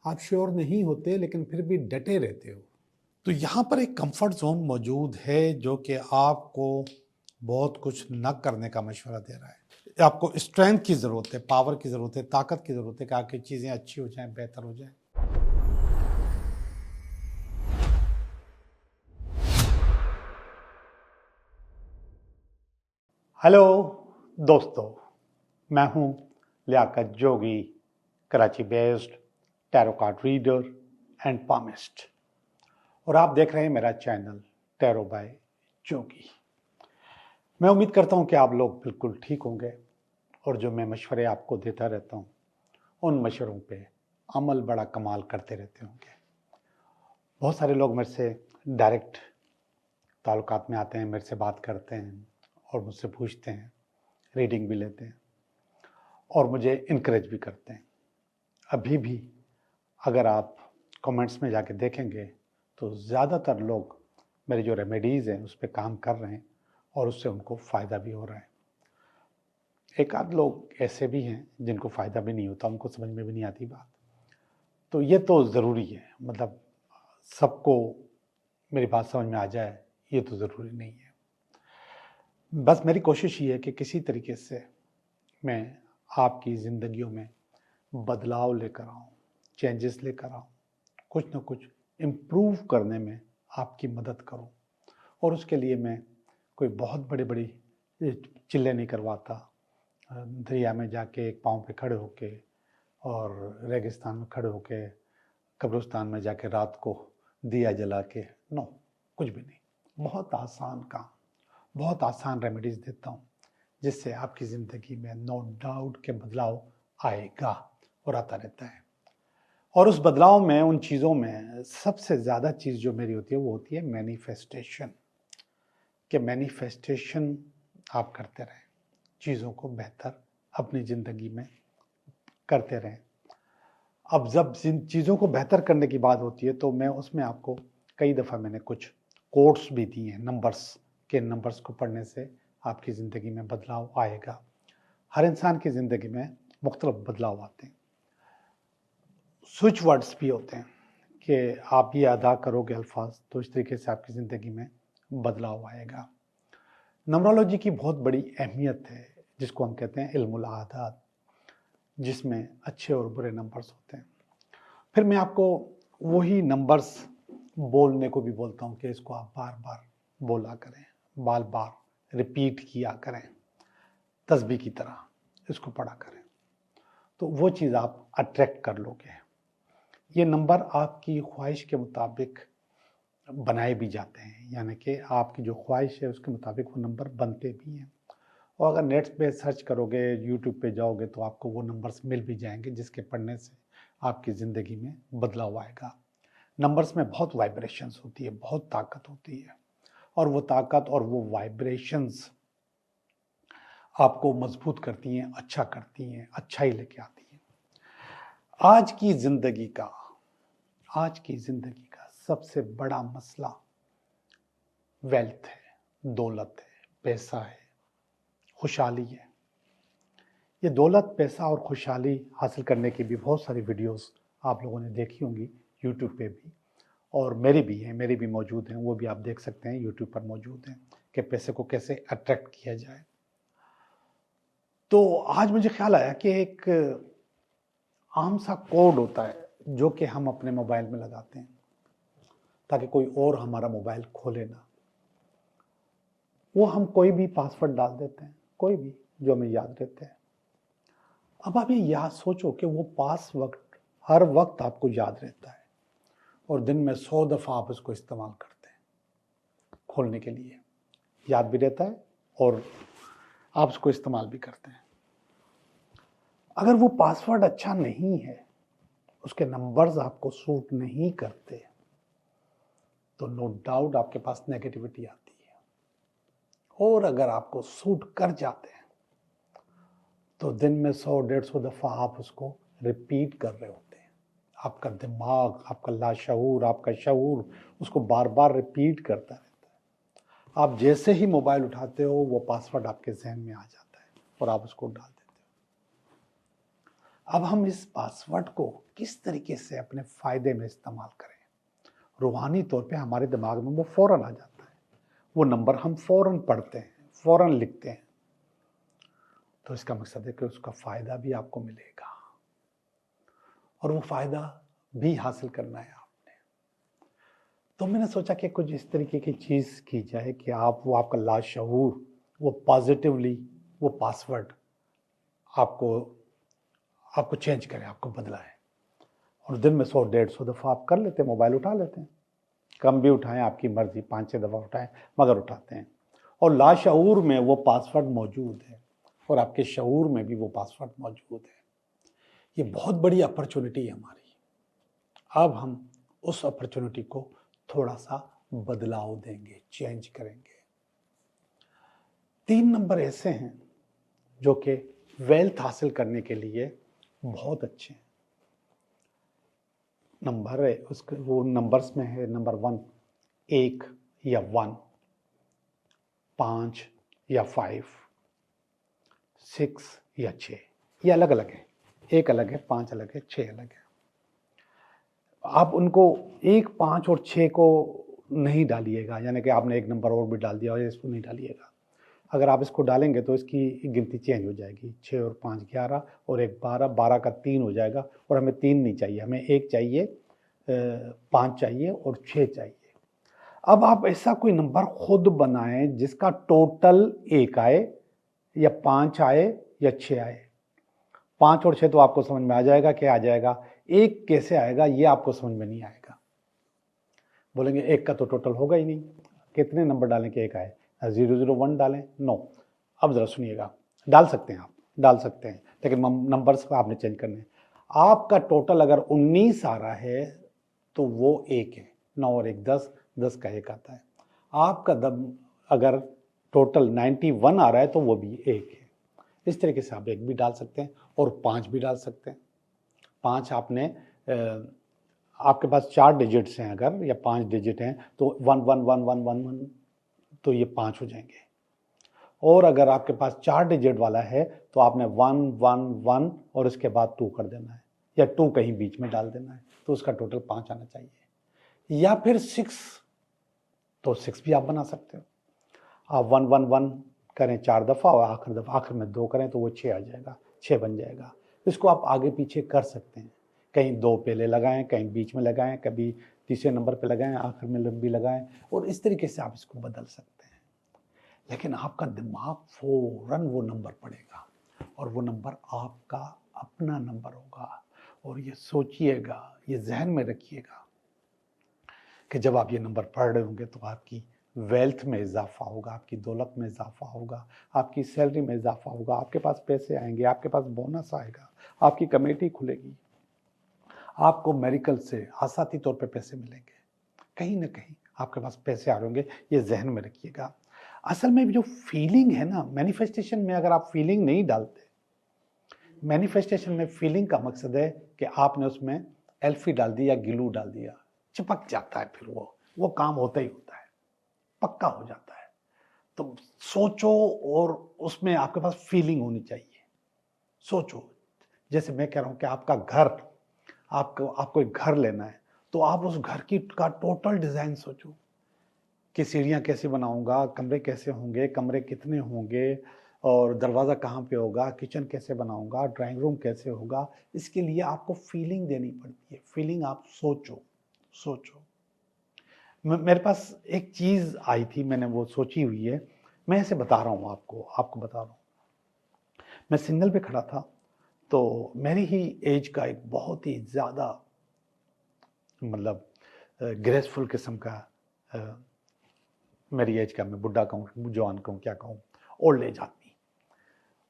आप श्योर नहीं होते लेकिन फिर भी डटे रहते हो। तो यहाँ पर एक कंफर्ट जोन मौजूद है जो कि आपको बहुत कुछ न करने का मशवरा दे रहा है। आपको स्ट्रेंथ की ज़रूरत है, पावर की ज़रूरत है, ताकत की ज़रूरत है कि आपकी चीज़ें अच्छी हो जाएं, बेहतर हो जाएं। हेलो दोस्तों, मैं हूं Liaquat Jogi, Karachi based tarot card reader and palmist, और आप देख रहे हैं मेरा चैनल टैरो बाय जोगी। मैं उम्मीद करता हूं कि आप लोग बिल्कुल ठीक होंगे और जो मैं मशवरे आपको देता रहता हूं उन मशवरों पे अमल बड़ा कमाल करते रहते होंगे। बहुत सारे लोग मेरे से डायरेक्ट ताल्लुकात में आते हैं, मेरे से बात करते हैं और मुझसे पूछते हैं, रीडिंग भी लेते हैं और मुझे इनकरेज भी करते हैं। अभी भी अगर आप कमेंट्स में जाके देखेंगे तो ज़्यादातर लोग मेरी जो रेमेडीज़ हैं उस पर काम कर रहे हैं और उससे उनको फ़ायदा भी हो रहा है। एक आध लोग ऐसे भी हैं जिनको फ़ायदा भी नहीं होता, उनको समझ में भी नहीं आती बात। तो ये तो ज़रूरी है, मतलब सबको मेरी बात समझ में आ जाए ये तो ज़रूरी नहीं है। बस मेरी कोशिश ये है कि किसी तरीके से मैं आपकी ज़िंदगियों में बदलाव लेकर आऊँ, चेंजेस लेकर आऊँ, कुछ ना कुछ इम्प्रूव करने में आपकी मदद करूँ। और उसके लिए मैं कोई बहुत बड़ी बड़ी चिल्ले नहीं करवाता। दरिया में जाके एक पाँव पे खड़े होके और रेगिस्तान में खड़े होके कब्रिस्तान में जाके रात को दिया जला के, नो, कुछ भी नहीं। बहुत आसान काम, बहुत आसान रेमेडीज देता हूँ जिससे आपकी ज़िंदगी में नो डाउट के बदलाव आएगा और आता रहता है। और उस बदलाव में, उन चीज़ों में सबसे ज़्यादा चीज़ जो मेरी होती है वो होती है मैनिफेस्टेशन। कि मैनिफेस्टेशन आप करते रहें, चीज़ों को बेहतर अपनी ज़िंदगी में करते रहें। अब जब जिन चीज़ों को बेहतर करने की बात होती है तो मैं उसमें आपको कई दफ़ा मैंने कुछ कोड्स भी दिए हैं, नंबर्स को पढ़ने से आपकी ज़िंदगी में बदलाव आएगा। हर इंसान की ज़िंदगी में मुख्तलिफ बदलाव आते हैं। स्विच वर्ड्स भी होते हैं कि आप ये अदा करोगे अल्फाज तो इस तरीके से आपकी ज़िंदगी में बदलाव आएगा। नंबरोलॉजी की बहुत बड़ी अहमियत है जिसको हम कहते हैं इल्मुल आदात, जिसमें अच्छे और बुरे नंबर्स होते हैं। फिर मैं आपको वही नंबर्स बोलने को भी बोलता हूँ कि इसको आप बार बार बोला करें, बार बार रिपीट किया करें, तस्बीह की तरह इसको पढ़ा करें, तो वो चीज़ आप अट्रैक्ट कर लोगे। ये नंबर आपकी ख्वाहिश के मुताबिक बनाए भी जाते हैं, यानी कि आपकी जो ख्वाहिश है उसके मुताबिक वो नंबर बनते भी हैं। और अगर नेट पे सर्च करोगे, यूट्यूब पे जाओगे तो आपको वो नंबर्स मिल भी जाएंगे जिसके पढ़ने से आपकी ज़िंदगी में बदलाव आएगा। नंबर्स में बहुत वाइब्रेशंस होती है, बहुत ताकत होती है, और वो ताकत और वो वाइब्रेशंस आपको मजबूत करती हैं, अच्छा करती हैं, अच्छाई लेके आती हैं। आज की ज़िंदगी का सबसे बड़ा मसला वेल्थ है, दौलत है, पैसा है, खुशहाली है। ये दौलत, पैसा और खुशहाली हासिल करने की भी बहुत सारी वीडियोस आप लोगों ने देखी होंगी यूट्यूब पे भी, और मेरी भी मौजूद हैं, वो भी आप देख सकते हैं, यूट्यूब पर मौजूद हैं कि पैसे को कैसे अट्रैक्ट किया जाए। तो आज मुझे ख्याल आया कि एक आम सा कोड होता है जो कि हम अपने मोबाइल में लगाते हैं ताकि कोई और हमारा मोबाइल खोले ना। वो हम कोई भी पासवर्ड डाल देते हैं, कोई भी जो हमें याद रहता है। अब आप ये याद सोचो कि वो पासवर्ड हर वक्त आपको याद रहता है और दिन में 100 दफ़ा आप उसको इस्तेमाल करते हैं खोलने के लिए, याद भी रहता है और आप उसको इस्तेमाल भी करते हैं। अगर वो पासवर्ड अच्छा नहीं है, उसके नंबर्स आपको सूट नहीं करते, तो नो डाउट आपके पास नेगेटिविटी आती है। और अगर आपको सूट कर जाते हैं तो दिन में 100-150 दफ़ा आप उसको रिपीट कर रहे होते हैं। आपका दिमाग, आपका लाशऊर, आपका शऊर उसको बार बार रिपीट करता रहता है। आप जैसे ही मोबाइल उठाते हो वो पासवर्ड आपके जहन में आ जाता है और आप उसको डाल देते हो। अब हम इस पासवर्ड को किस तरीके से अपने फ़ायदे में इस्तेमाल करें। रूहानी तौर पे हमारे दिमाग में वो फ़ौरन आ जाता है, वो नंबर हम फ़ौरन पढ़ते हैं, फ़ौरन लिखते हैं। तो इसका मकसद है कि उसका फ़ायदा भी आपको मिलेगा और वो फ़ायदा भी हासिल करना है आपने। तो मैंने सोचा कि कुछ इस तरीके की चीज़ की जाए कि वो आपका लाशऊर वो पॉजिटिवली वो पासवर्ड आपको चेंज करे, आपको बदलाए। और दिन में 100-150 दफ़ा आप कर लेते हैं, मोबाइल उठा लेते हैं, कम भी उठाएं, आपकी मर्जी, 5-6 दफ़ा उठाएं, मगर उठाते हैं। और लाशऊर में वो पासवर्ड मौजूद है और आपके शऊर में भी वो पासवर्ड मौजूद है। ये बहुत बड़ी अपॉर्चुनिटी है हमारी। अब हम उस अपॉर्चुनिटी को थोड़ा सा बदलाव देंगे, चेंज करेंगे। 3 नंबर ऐसे हैं जो कि वेल्थ हासिल करने के लिए बहुत अच्छे हैं। नंबर है उसके, वो नंबर्स में है नंबर 1 1 या 1, 5 या 5, 6 या 6। ये अलग अलग है, 1 अलग है, 5 अलग है, 6 अलग है। आप उनको 1, 5 और 6 को नहीं डालिएगा, यानी कि आपने एक नंबर और भी डाल दिया और इसको नहीं डालिएगा। अगर आप इसको डालेंगे तो इसकी गिनती चेंज हो जाएगी। 6 और 5 11 और 1 12, 12 का 3 हो जाएगा। और हमें 3 नहीं चाहिए, हमें 1 चाहिए, 5 चाहिए और 6 चाहिए। अब आप ऐसा कोई नंबर खुद बनाएं जिसका टोटल 1 आए या 5 आए या 6 आए। 5 और 6 तो आपको समझ में आ जाएगा क्या आ जाएगा, 1 कैसे आएगा ये आपको समझ में नहीं आएगा। बोलेंगे 1 का तो टोटल होगा ही नहीं, कितने नंबर डालें कि 1 आए। 001 डालें, नो। अब जरा सुनिएगा, डाल सकते हैं आप, डाल सकते हैं, लेकिन नंबर्स आपने चेंज करने हैं। आपका टोटल अगर 19 आ रहा है तो वो 1 है। 9 और 1 10, 10 का 1 आता है। आपका अगर टोटल 91 आ रहा है तो वो भी 1 है। इस तरीके से आप 1 भी डाल सकते हैं और 5 भी डाल सकते हैं। 5 आपने आपके पास 4 डिजिट्स हैं अगर, या 5 डिजिट हैं तो 1 1 1 1 1 1, तो ये 5 हो जाएंगे। और अगर आपके पास 4 डिजिट वाला है तो आपने 1 1 1 और इसके बाद 2 कर देना है, या 2 कहीं बीच में डाल देना है, तो उसका टोटल 5 आना चाहिए। या फिर 6, तो 6 भी आप बना सकते हो। आप 1 1 1 करें 4 दफ़ा और आखिर में 2 करें तो वो 6 आ जाएगा, 6 बन जाएगा। इसको आप आगे पीछे कर सकते हैं, कहीं 2 पहले लगाएं, कहीं बीच में लगाएं, कभी तीसरे नंबर पे लगाएं, आखिर में लंबी लगाएं, और इस तरीके से आप इसको बदल सकते हैं। लेकिन आपका दिमाग फौरन वो नंबर पढ़ेगा और वो नंबर आपका अपना नंबर होगा। और ये सोचिएगा, ये जहन में रखिएगा कि जब आप ये नंबर पढ़ रहे होंगे तो आपकी वेल्थ में इजाफा होगा, आपकी दौलत में इजाफा होगा, आपकी सैलरी में इजाफा होगा, आपके पास पैसे आएंगे, आपके पास बोनस आएगा, आपकी कमेटी खुलेगी, आपको मेडिकल से आसाती तौर पे पैसे मिलेंगे, कहीं ना कहीं आपके पास पैसे आ रहे होंगे। ये जहन में रखिएगा। असल में जो फीलिंग है ना, मैनिफेस्टेशन में अगर आप फीलिंग नहीं डालते, मैनिफेस्टेशन में फीलिंग का मकसद है कि आपने उसमें एल्फी डाल दिया, गिलू डाल दिया, चिपक जाता है, फिर वो काम होता ही होता है, पक्का हो जाता है। तो सोचो और उसमें आपके पास फीलिंग होनी चाहिए। सोचो, जैसे मैं कह रहा हूं कि आपका घर, आपको एक घर लेना है, तो आप उस घर का टोटल डिजाइन सोचो कि सीढ़ियाँ कैसे बनाऊंगा, कमरे कैसे होंगे, कमरे कितने होंगे, और दरवाज़ा कहाँ पे होगा, किचन कैसे बनाऊंगा, ड्राइंग रूम कैसे होगा। इसके लिए आपको फीलिंग देनी पड़ती है। फीलिंग आप सोचो। मेरे पास एक चीज़ आई थी, मैंने वो सोची हुई है, मैं ऐसे बता रहा हूँ आपको बता रहा हूँ। मैं सिग्नल पे खड़ा था, तो मेरी ही एज का एक बहुत ही ज़्यादा, मतलब ग्रेसफुल किस्म का, मेरी एज का, मैं बुढ़ा कहूँ, जवान कहूँ, क्या कहूँ, ओल्ड एज आदमी,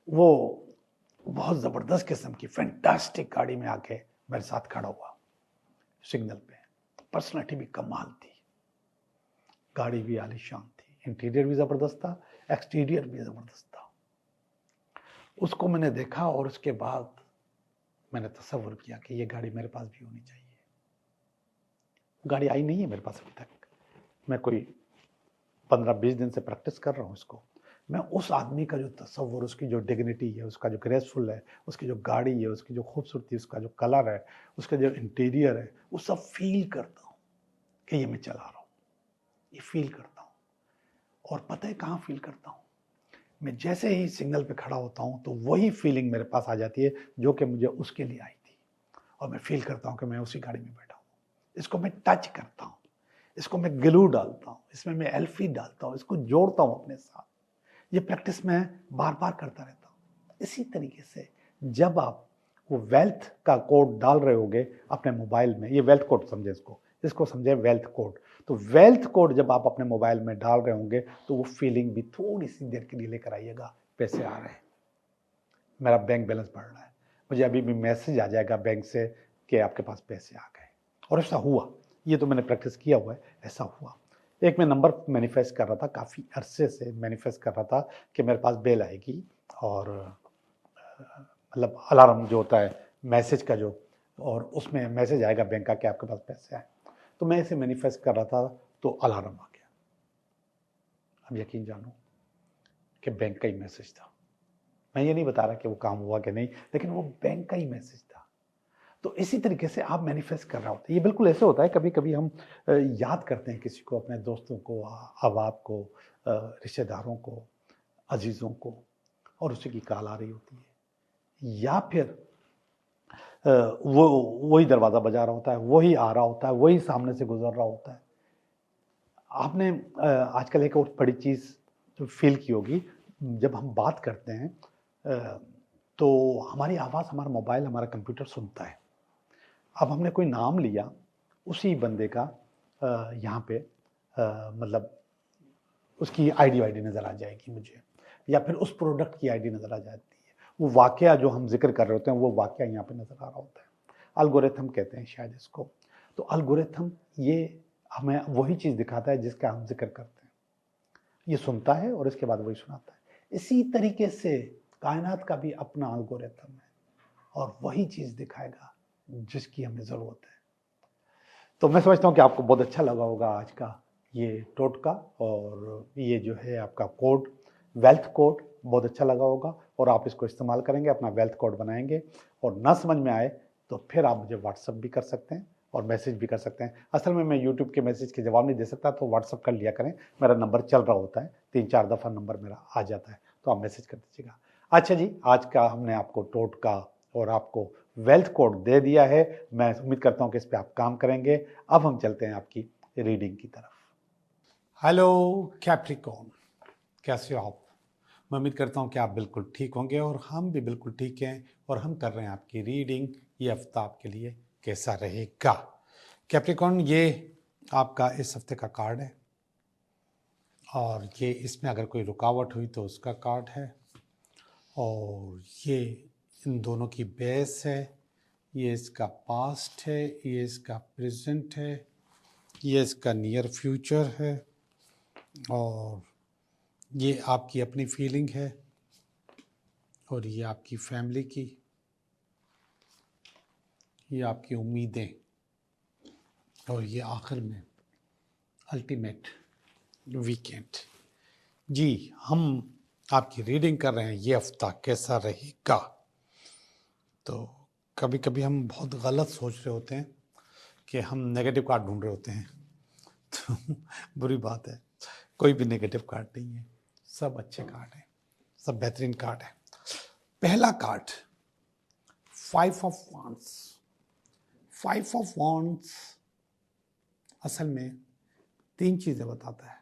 वो बहुत ज़बरदस्त किस्म की फैंटास्टिक गाड़ी में आके मेरे साथ खड़ा हुआ सिग्नल पे। पर्सनालिटी भी कमाल थी, गाड़ी भी आलीशान थी, इंटीरियर भी ज़बरदस्त था, एक्सटीरियर भी ज़बरदस्त था। उसको मैंने देखा और उसके बाद मैंने तसव्वुर किया कि ये गाड़ी मेरे पास भी होनी चाहिए। गाड़ी आई नहीं है मेरे पास अभी तक, मैं कोई 15-20 दिन से प्रैक्टिस कर रहा हूँ इसको, मैं उस आदमी का जो तसव्वुर, उसकी जो डिग्निटी है, उसका जो ग्रेसफुल है, उसकी जो गाड़ी है, उसकी जो खूबसूरती, उसका जो कलर है, उसका जो इंटीरियर है, वो सब फील करता हूँ कि ये मैं चला रहा हूँ, ये फील करता हूँ। और पता है कहाँ फील करता हूँ? मैं जैसे ही सिग्नल पे खड़ा होता हूँ तो वही फीलिंग मेरे पास आ जाती है जो कि मुझे उसके लिए आई थी, और मैं फील करता हूँ कि मैं उसी गाड़ी में बैठा हूँ। इसको मैं टच करता हूँ, इसको मैं ग्लू डालता हूँ, इसमें मैं एल्फी डालता हूँ, इसको जोड़ता हूँ अपने साथ। ये प्रैक्टिस मैं बार बार करता रहता हूँ। इसी तरीके से जब आप वो वेल्थ का कोड डाल रहे होगे अपने मोबाइल में, ये वेल्थ कोड समझे, इसको समझे वेल्थ कोड। तो वेल्थ कोड जब आप अपने मोबाइल में डाल रहे होंगे तो वो फीलिंग भी थोड़ी सी देर के लिए लेकर आइएगा, पैसे आ रहे हैं, मेरा बैंक बैलेंस बढ़ रहा है, मुझे अभी भी मैसेज आ जाएगा बैंक से कि आपके पास पैसे आ गए। और ऐसा हुआ, ये तो मैंने प्रैक्टिस किया हुआ है, ऐसा हुआ। एक मैं नंबर मैनिफेस्ट कर रहा था, काफ़ी अरसे से मैनिफेस्ट कर रहा था कि मेरे पास बेल आएगी, और मतलब अलार्म जो होता है मैसेज का जो, और उसमें मैसेज आएगा बैंक का कि आपके पास पैसे आए। तो मैं इसे मैनिफेस्ट कर रहा था तो अलार्म आ गया। अब यकीन जानो कि बैंक का ही मैसेज था। मैं ये नहीं बता रहा कि वो काम हुआ कि नहीं, लेकिन वो बैंक का ही मैसेज था। तो इसी तरीके से आप मैनिफेस्ट कर रहा होता है। ये बिल्कुल ऐसे होता है, कभी कभी हम याद करते हैं किसी को, अपने दोस्तों को, अहबाब को, रिश्तेदारों को, अजीज़ों को, और उसी की कॉल आ रही होती है, या फिर वो वही दरवाज़ा बजा रहा होता है, वही आ रहा होता है, वही सामने से गुजर रहा होता है। आपने आजकल एक और बड़ी चीज़ जो फील की होगी, जब हम बात करते हैं तो हमारी आवाज़ हमारा मोबाइल, हमारा कंप्यूटर सुनता है। अब हमने कोई नाम लिया, उसी बंदे का यहाँ पे मतलब उसकी आईडी वाईडी नज़र आ जाएगी मुझे, या फिर उस प्रोडक्ट की आईडी नज़र आ जाती है। वो वाकया जो हम जिक्र कर रहे होते हैं वो वाकया यहाँ पे नज़र आ रहा होता है। एल्गोरिथम कहते हैं शायद इसको। तो एल्गोरिथम ये हमें वही चीज़ दिखाता है जिसका हम जिक्र करते हैं, ये सुनता है और इसके बाद वही सुनाता है। इसी तरीके से कायनात का भी अपना एल्गोरिथम है, और वही चीज़ दिखाएगा जिसकी हमें ज़रूरत है। तो मैं समझता हूँ कि आपको बहुत अच्छा लगा होगा आज का ये टोटका, और ये जो है आपका कोड, वेल्थ कोड, बहुत अच्छा लगा होगा, और आप इसको इस्तेमाल करेंगे, अपना वेल्थ कोड बनाएंगे। और ना समझ में आए तो फिर आप मुझे व्हाट्सअप भी कर सकते हैं और मैसेज भी कर सकते हैं। असल में मैं यूट्यूब के मैसेज के जवाब नहीं दे सकता, तो व्हाट्सअप कर लिया करें, मेरा नंबर चल रहा होता है, 3-4 दफ़ा नंबर मेरा आ जाता है, तो आप मैसेज कर दीजिएगा। अच्छा जी, आज का हमने आपको टोटका और आपको वेल्थ कोड दे दिया है। मैं उम्मीद करता हूँ कि इस पर आप काम करेंगे। अब हम चलते हैं आपकी रीडिंग की तरफ। हेलो कैप्रिकॉर्न, कैसे हो आप? मैं उम्मीद करता हूँ कि आप बिल्कुल ठीक होंगे, और हम भी बिल्कुल ठीक हैं, और हम कर रहे हैं आपकी रीडिंग। ये हफ्ता आपके लिए कैसा रहेगा? कैप्रिकॉर्न, ये आपका इस हफ्ते का कार्ड है, और ये इसमें अगर कोई रुकावट हुई तो उसका कार्ड है, और ये इन दोनों की बेस है। ये इसका पास्ट है, ये इसका प्रेजेंट है, ये इसका नियर फ्यूचर है, और ये आपकी अपनी फीलिंग है, और ये आपकी फैमिली की, ये आपकी उम्मीदें, और ये आखिर में अल्टीमेट वीकेंड। जी, हम आपकी रीडिंग कर रहे हैं ये हफ्ता कैसा रहेगा। तो कभी कभी हम बहुत गलत सोच रहे होते हैं कि हम नेगेटिव कार्ड ढूंढ रहे होते हैं, तो बुरी बात है, कोई भी नेगेटिव कार्ड नहीं है, सब अच्छे कार्ड हैं, सब बेहतरीन कार्ड है। पहला card 5 of wands. 5 of wands असल में 3 चीज़ें बताता है।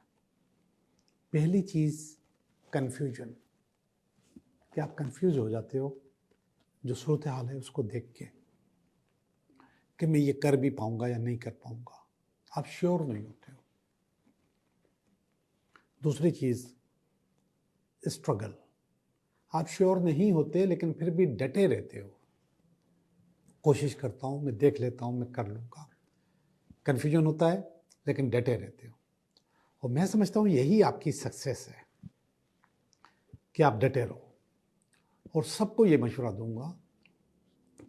पहली चीज़ कन्फ्यूजन, कि आप कंफ्यूज हो जाते हो जो सूरत हाल है उसको देख के, कि मैं ये कर भी पाऊंगा या नहीं कर पाऊंगा, आप श्योर नहीं होते हो। दूसरी चीज़ स्ट्रगल, आप श्योर नहीं होते लेकिन फिर भी डटे रहते हो, कोशिश करता हूँ, मैं देख लेता हूँ, मैं कर लूँगा। कन्फ्यूजन होता है लेकिन डटे रहते हो, और मैं समझता हूँ यही आपकी सक्सेस है कि आप डटे रहो। और सबको ये मशवरा दूंगा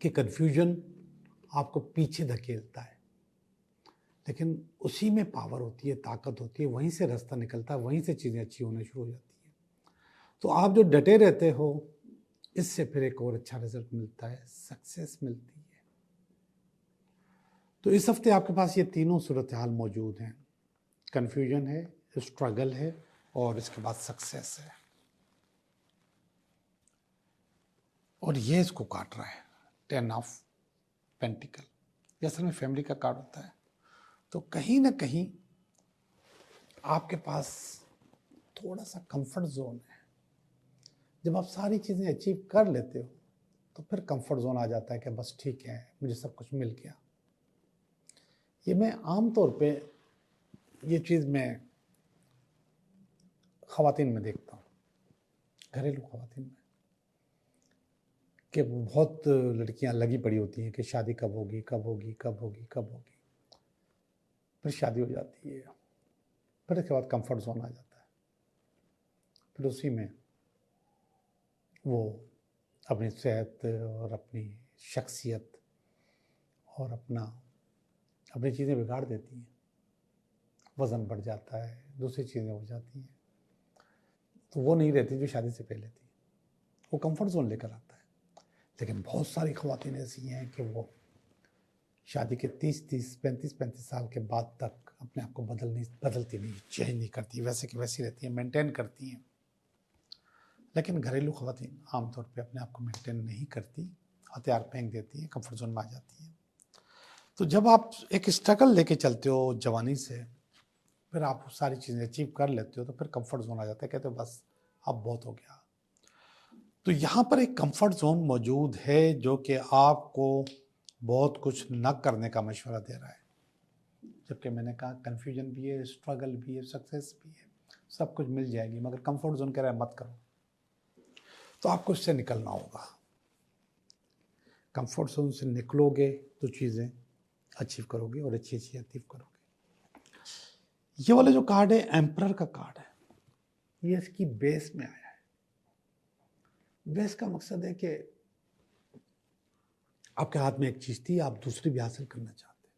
कि कन्फ्यूजन आपको पीछे धकेलता है, लेकिन उसी में पावर होती है, ताकत होती है, वहीं से रास्ता निकलता है, वहीं से चीज़ें अच्छी होना शुरू हो जाती हैं। तो आप जो डटे रहते हो, इससे फिर एक और अच्छा रिजल्ट मिलता है, सक्सेस मिलती है। तो इस हफ्ते आपके पास ये तीनों सूरत हाल मौजूद हैं। कन्फ्यूजन है, स्ट्रगल है और इसके बाद सक्सेस है। और ये इसको काट रहा है 10 ऑफ पेंटिकल। ये असल में फैमिली का कार्ड होता है। तो कहीं ना कहीं आपके पास थोड़ा सा कंफर्ट जोन है। जब आप सारी चीज़ें अचीव कर लेते हो तो फिर कंफर्ट जोन आ जाता है कि बस ठीक है, मुझे सब कुछ मिल गया। ये मैं आम तौर पे ये चीज़ मैं ख़वातीन में देखता हूँ, घरेलू ख़वातीन में, कि बहुत लड़कियां लगी पड़ी होती हैं कि शादी कब होगी, कब होगी, कब होगी, कब होगी। फिर शादी हो जाती है, फिर इसके बाद कंफर्ट जोन आ जाता है। फिर उसी में वो अपनी सेहत और अपनी शख्सियत और अपनी चीज़ें बिगाड़ देती हैं। वज़न बढ़ जाता है, दूसरी चीज़ें हो जाती हैं। तो वो नहीं रहती जो शादी से पहले थी। वो कंफर्ट जोन लेकर आता है। लेकिन बहुत सारी ख़वातीन ऐसी हैं कि वो शादी के 30-30, 35-35 साल के बाद तक अपने आप को बदलती नहीं, चेंज नहीं करती, वैसे की वैसी रहती हैं, मेंटेन करती हैं। लेकिन घरेलू ख़वातीन आमतौर पे अपने आप को मेंटेन नहीं करती, हथियार फेंक देती हैं, कंफर्ट जोन में आ जाती हैं। तो जब आप एक स्ट्रगल लेके चलते हो जवानी से, फिर आप सारी चीज़ें अचीव कर लेते हो, तो फिर कंफर्ट जोन आ जाता है, कहते हो बस अब बहुत हो गया। तो यहाँ पर एक कंफर्ट जोन मौजूद है जो कि आपको बहुत कुछ न करने का मशवरा दे रहा है। जबकि मैंने कहा कन्फ्यूजन भी है, स्ट्रगल भी है, सक्सेस भी है, सब कुछ मिल जाएगी, मगर कंफर्ट जोन कह रहा है मत करो। तो आपको इससे निकलना होगा। कंफर्ट जोन से निकलोगे तो चीज़ें अचीव करोगे और अच्छी अचीव करोगे। ये वाला जो कार्ड है एम्परर का कार्ड है, ये इसकी बेस में आया है। बेस का मकसद है कि आपके हाथ में एक चीज़ थी, आप दूसरी भी हासिल करना चाहते हैं।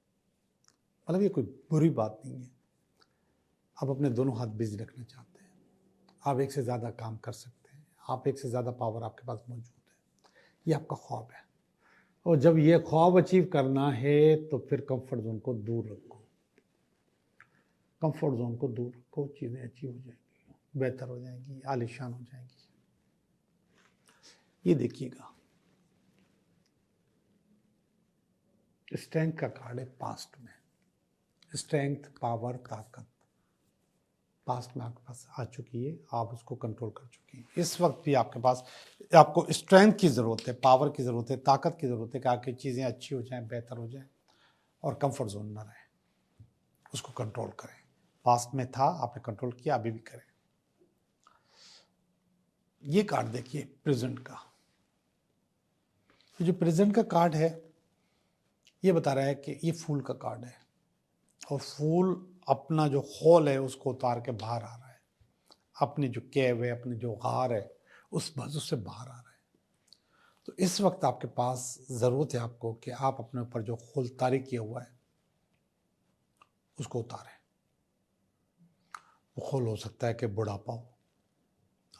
मतलब ये कोई बुरी बात नहीं है। आप अपने दोनों हाथ बिजी रखना चाहते हैं, आप एक से ज़्यादा काम कर सकते हैं, आप एक से ज़्यादा पावर आपके पास मौजूद है। ये आपका ख्वाब है। और जब ये ख्वाब अचीव करना है तो फिर कंफर्ट जोन को दूर रखो। कंफर्ट जोन को दूर रखो, चीज़ें अचीव हो जाएंगी, बेहतर हो जाएंगी, आलीशान हो जाएंगी। ये देखिएगा, स्ट्रेंथ का कार्ड है पास्ट में। स्ट्रेंथ, पावर, ताकत पास्ट में आपके पास आ चुकी है, आप उसको कंट्रोल कर चुकी हैं। इस वक्त भी आपके पास आपको स्ट्रेंथ की ज़रूरत है, पावर की ज़रूरत है, ताकत की ज़रूरत है कि आके चीज़ें अच्छी हो जाएं, बेहतर हो जाएं और कंफर्ट जोन ना रहे, उसको कंट्रोल करें। पास्ट में था, आपने कंट्रोल किया, अभी भी करें। ये कार्ड देखिए प्रेजेंट का। जो प्रेजेंट का कार्ड है ये बता रहा है कि ये फूल का कार्ड है और फूल अपना जो खोल है उसको उतार के बाहर आ रहा है, अपनी जो कैव है, अपनी जो गार है उससे बाहर आ रहा है। तो इस वक्त आपके पास ज़रूरत है आपको कि आप अपने ऊपर जो खोल तारी किया हुआ है उसको उतारें। वो खोल हो सकता है कि बुढ़ापा हो,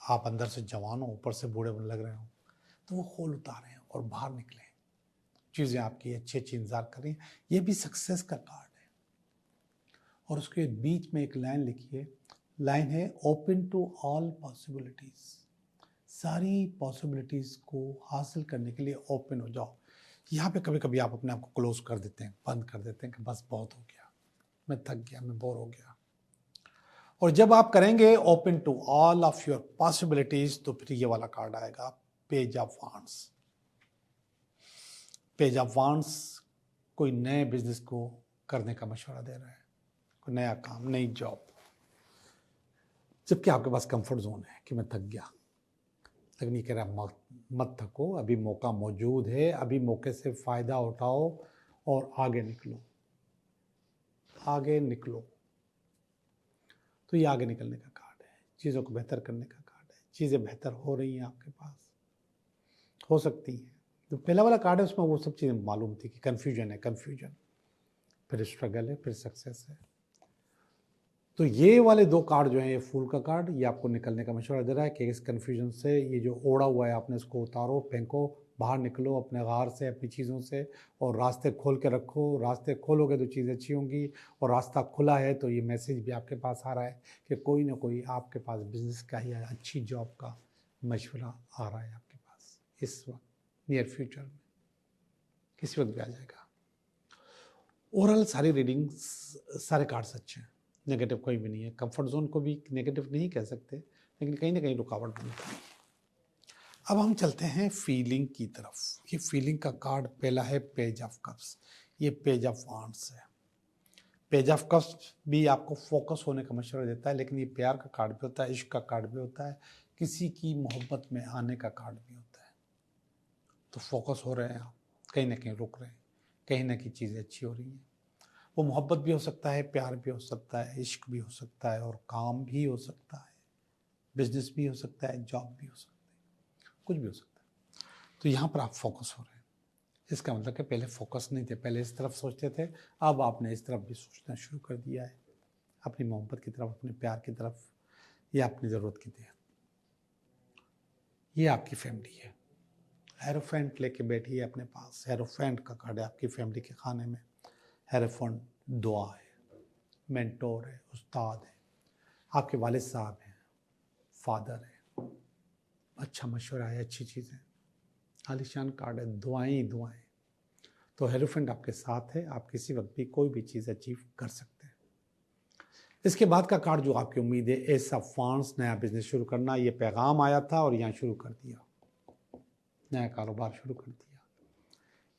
आप अंदर से जवान हो, ऊपर से बूढ़े लग रहे हो, तो वो खोल उतारें और बाहर निकलें। चीज़ें आपकी अच्छी अच्छी इंतजार करें। ये भी सक्सेस का कार्ड है। और उसके बीच में एक लाइन लिखी है, लाइन है ओपन टू ऑल पॉसिबिलिटीज़। सारी पॉसिबिलिटीज़ को हासिल करने के लिए ओपन हो जाओ। यहाँ पे कभी कभी आप अपने आप को क्लोज कर देते हैं, बंद कर देते हैं कि बस बहुत हो गया, मैं थक गया, मैं बोर हो गया। और जब आप करेंगे open to all of your possibilities, तो फिर ये वाला कार्ड आएगा, page of wands. Page of wands कोई नए बिजनेस को करने का मशवरा दे रहा है, कोई नया काम, नई जॉब। जबकि आपके पास कंफर्ट जोन है कि मैं थक गया, लेकिन ये कह रहा है मत थको, अभी मौका मौजूद है, अभी मौके से फ़ायदा उठाओ और आगे निकलो, आगे निकलो। तो ये आगे निकलने का कार्ड है, चीज़ों को बेहतर करने का कार्ड है। चीज़ें बेहतर हो रही हैं आपके पास, हो सकती हैं। तो पहला वाला कार्ड है उसमें वो सब चीज़ें मालूम थी कि कन्फ्यूजन है, कन्फ्यूजन, फिर स्ट्रगल है, फिर सक्सेस है। तो ये वाले 2 कार्ड जो हैं, ये फूल का कार्ड, ये आपको निकलने का मशवरा दे रहा है कि इस कन्फ्यूजन से ये जो ओढ़ा हुआ है आपने इसको उतारो, फेंको, बाहर निकलो अपने गार से, अपनी चीज़ों से, और रास्ते खोल के रखो। रास्ते खोलोगे तो चीज़ें अच्छी होंगी, और रास्ता खुला है तो ये मैसेज भी आपके पास आ रहा है कि कोई ना कोई आपके पास बिजनेस का या अच्छी जॉब का मशवरा आ रहा है आपके पास इस वक्त, नियर फ्यूचर में, किसी वक्त भी आ जाएगा। ओवरऑल सारी रीडिंग्स, सारे कार्ड्स अच्छे हैं, नेगेटिव कोई भी नहीं है। कंफर्ट जोन को भी नेगेटिव नहीं कह सकते, लेकिन कहीं ना कहीं रुकावट बनता है। अब हम चलते हैं फीलिंग की तरफ। ये फीलिंग का कार्ड पहला है पेज ऑफ कप्स, ये पेज ऑफ वांड्स है। पेज ऑफ कप्स भी आपको फोकस होने का मशवरा देता है, लेकिन ये प्यार का कार्ड भी होता है, इश्क का कार्ड भी होता है, किसी की मोहब्बत में आने का कार्ड भी होता है। तो फोकस हो रहे हैं आप, कहीं ना कहीं रुक रहे हैं, कहीं ना कहीं चीज़ें अच्छी हो रही हैं। वो मोहब्बत भी हो सकता है, प्यार भी हो सकता है, इश्क भी हो सकता है, और काम भी हो सकता है, बिजनेस भी हो सकता है, जॉब भी हो सकता है, कुछ भी हो सकता है। तो यहाँ पर आप फोकस हो रहे हैं। इसका मतलब कि पहले फोकस नहीं थे, पहले इस तरफ सोचते थे, अब आपने इस तरफ भी सोचना शुरू कर दिया है, अपनी मोहब्बत की तरफ, अपने प्यार की तरफ, या अपनी ज़रूरत की तरफ। ये आपकी फैमिली है, हेरोफेंट लेके बैठी है अपने पास। हेरोफेंट का कार्ड है आपकी फैमिली के खाने में। हेरोफेंट दुआ है, मेंटोर है, उस्ताद है, आपके वालिद साहब हैं, फादर है, अच्छा मशवरा है, अच्छी चीज़ें। आलिशान कार्ड है, दुआएं ही दुआएं। तो हेरोफेंट आपके साथ है, आप किसी वक्त भी कोई भी चीज़ अचीव कर सकते हैं। इसके बाद का कार्ड जो आपकी उम्मीद है, एस ऑफ वांड्स, नया बिजनेस शुरू करना। ये पैगाम आया था और यहाँ शुरू कर दिया, नया कारोबार शुरू कर दिया।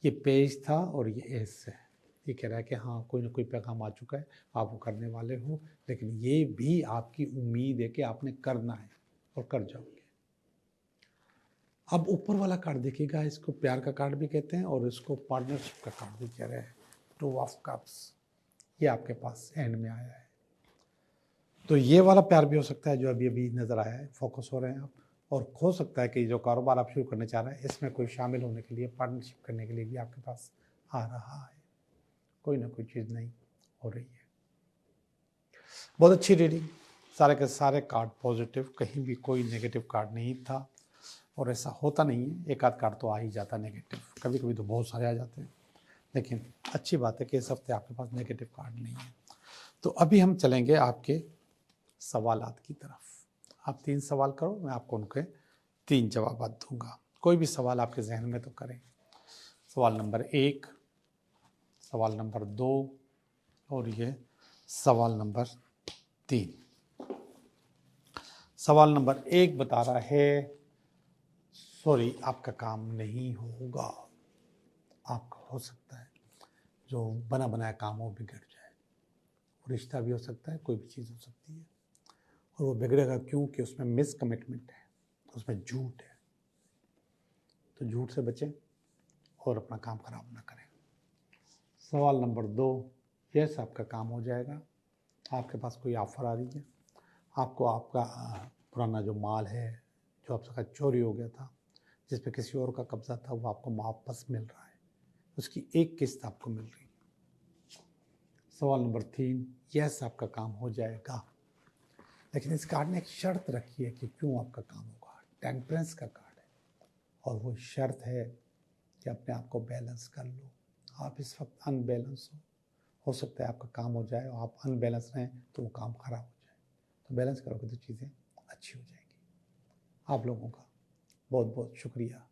ये पेज था और ये एस है, ये कह रहा है कि हाँ कोई ना कोई पैगाम आ चुका है, आप वो करने वाले हो, लेकिन ये भी आपकी उम्मीद है कि आपने करना है और कर जाओगे। अब ऊपर वाला कार्ड देखिएगा, इसको प्यार का कार्ड भी कहते हैं और इसको पार्टनरशिप का कार्ड भी कह रहे हैं, 2 ऑफ कप्स। ये आपके पास एंड में आया है। तो ये वाला प्यार भी हो सकता है जो अभी अभी नज़र आया है, फोकस हो रहे हैं आप, और हो सकता है कि जो कारोबार आप शुरू करना चाह रहे हैं इसमें कोई शामिल होने के लिए, पार्टनरशिप करने के लिए भी आपके पास आ रहा है। कोई ना कोई चीज़ नहीं हो रही है। बहुत अच्छी रीडिंग, सारे के सारे कार्ड पॉजिटिव, कहीं भी कोई नेगेटिव कार्ड नहीं था। और ऐसा होता नहीं है, एक आध कार्ड तो आ ही जाता नेगेटिव, कभी कभी तो बहुत सारे आ जाते हैं, लेकिन अच्छी बात है कि इस हफ्ते आपके पास नेगेटिव कार्ड नहीं है। तो अभी हम चलेंगे आपके सवालात की तरफ। आप 3 सवाल करो, मैं आपको उनके 3 जवाब दूंगा। कोई भी सवाल आपके जहन में तो करें। सवाल नंबर 1, सवाल नंबर 2 और ये सवाल नंबर 3। सवाल नंबर 1 बता रहा है, सॉरी आपका काम नहीं होगा। आपका हो सकता है जो बना बनाया काम हो बिगड़ जाए, रिश्ता भी हो सकता है, कोई भी चीज़ हो सकती है, और वो बिगड़ेगा क्यों कि उसमें मिस कमिटमेंट है, उसमें झूठ है। तो झूठ से बचें और अपना काम खराब ना करें। सवाल नंबर 2, यस आपका काम हो जाएगा। आपके पास कोई ऑफ़र आ रही है, आपको आपका पुराना जो माल है जो आपका चोरी हो गया था, जिस पे किसी और का कब्जा था, वो आपको वापस मिल रहा है, उसकी एक किस्त आपको मिल रही है। सवाल नंबर 3, यस आपका काम हो जाएगा, लेकिन इस कार्ड ने एक शर्त रखी है कि क्यों आपका काम होगा। टेम्परेंस का कार्ड है और वो शर्त है कि अपने आप को बैलेंस कर लो। आप इस वक्त अनबैलेंस हो सकता है आपका काम हो जाए और आप अनबैलेंस रहें तो वो काम खराब हो जाए। तो बैलेंस करोगे तो चीज़ें अच्छी हो जाएंगी। आप लोगों का बहुत बहुत शुक्रिया।